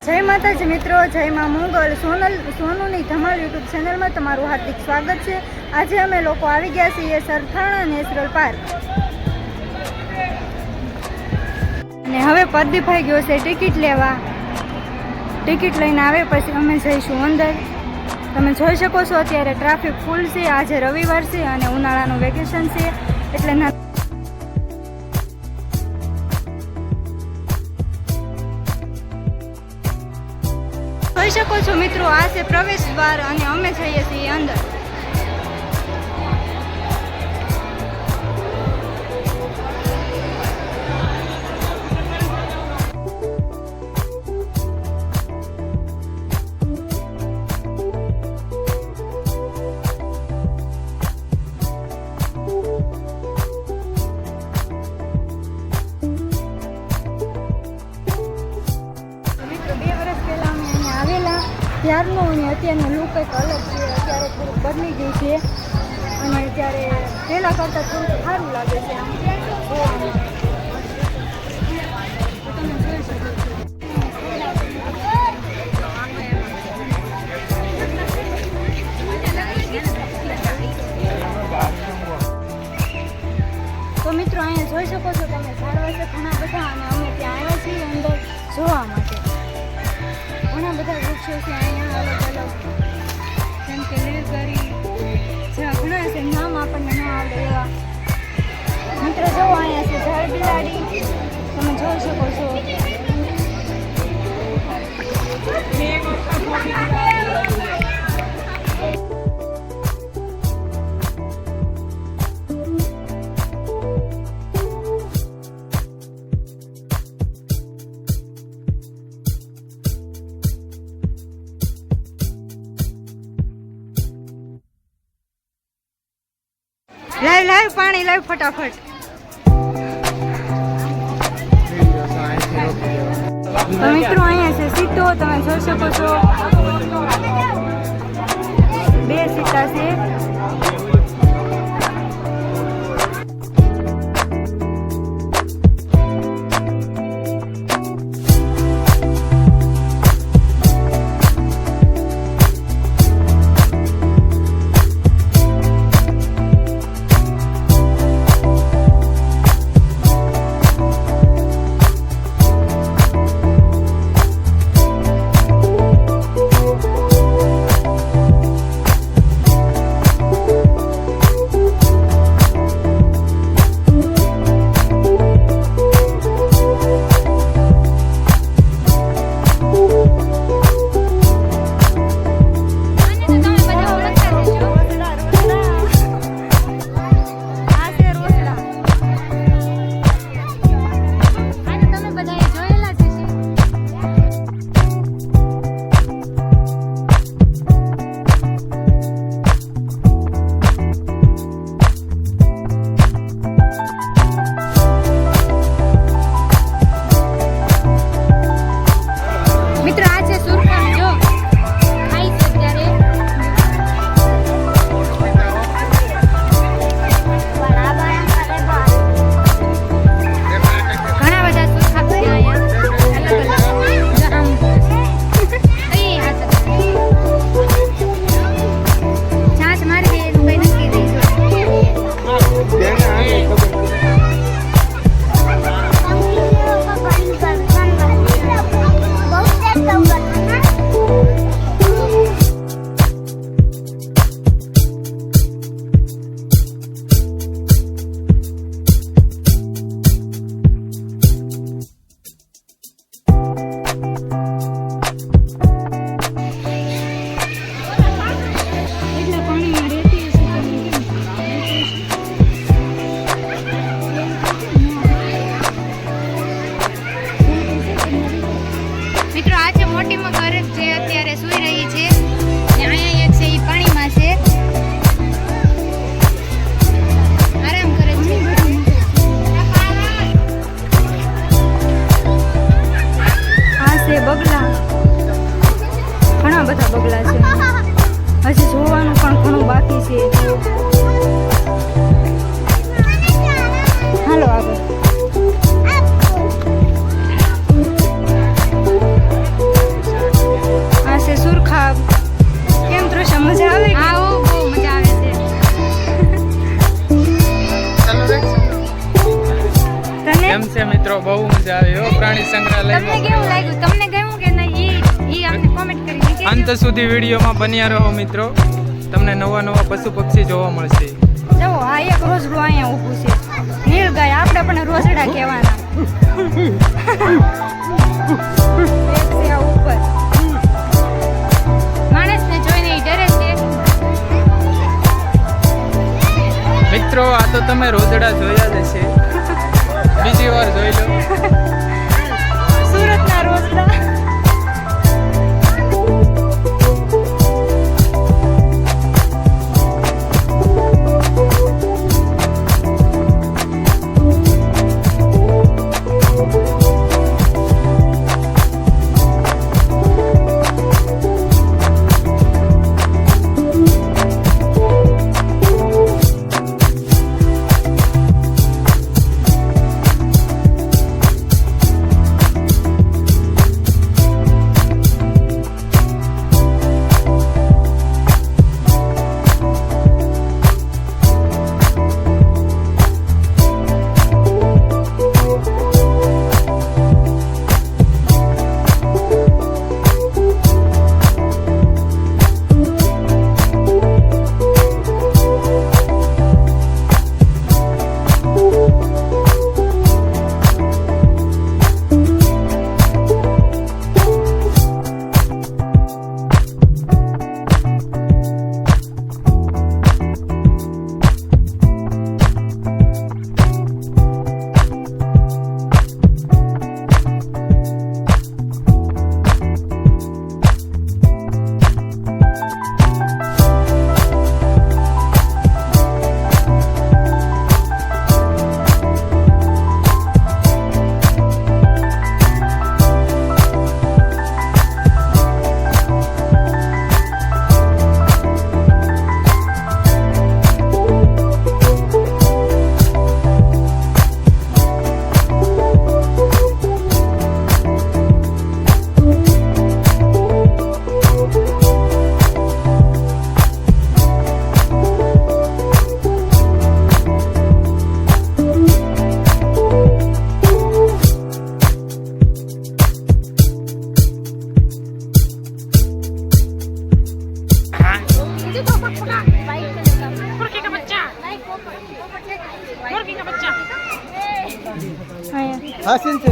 જય માતાજી મિત્રો, જય માં મોગલ. સોનુની ધમાલ યુટ્યુબ ચેનલમાં તમારું હાર્દિક સ્વાગત છે. આજે અમે લોકો આવી ગયા છીએ સરથાણા નેચરલ પાર્ક અને હવે પરદીપભાઈ ગયો છે ટિકિટ લેવા. ટિકિટ લઈને આવે પછી અમે જઈશું અંદર. તમે જોઈ શકો છો અત્યારે ટ્રાફિક ફૂલ છે. આજે રવિવાર છે અને ઉનાળાનું વેકેશન છે એટલે જોઈ શકો છો મિત્રો, આ છે પ્રવેશ દ્વાર અને અમે જઈએ છીએ અંદર. ત્યારનો અને અત્યારનો લુક કંઈક અલગ છે. અત્યારે થોડુંક બદલી ગયું છે અને અત્યારે પહેલાં કરતાં થોડુંક સારું લાગે છે. આમ તમે જોઈ શકો છો. તો મિત્રો અહીંયા જોઈ શકો છો તમે, ઝાડવા છે ઘણા બધા અને અમે ત્યાં આવ્યા છીએ અંદર જોવા માટે. ઘણા બધા વૃક્ષો છે અહીંયા અલગ અલગ, જેમ કે લીલગરી જેવા ઘણા છે, નામ આપણને ન આવડે એવા. મિત્રો જો અહીંયા છે ઝાડ બિલાડી, તમે જોઈ શકો છો. લાવ પાણી લાવ ફટાફટ. તો મિત્રો અહીંયા છે સીટો, તમે જોઈ શકો છો. 2 સીટા છે. અંત સુધી વિડીયોમાં બન્યા રહો મિત્રો, તમને નવા નવા પશુ પક્ષી જોવા મળશે. જો આ એક રોજડું અહીંયા ઊભું છે, નીલગાય. આપણે પણ રોજડા કહેવાના. એક છે આ ઉપર. માણસને જોઈને ઈ ડરે છે. મિત્રો આ તો તમે રોજડા જોયા જ હશે, બીજી વાર જોઈ લો. સુરતના રોજડા. હાસીન છે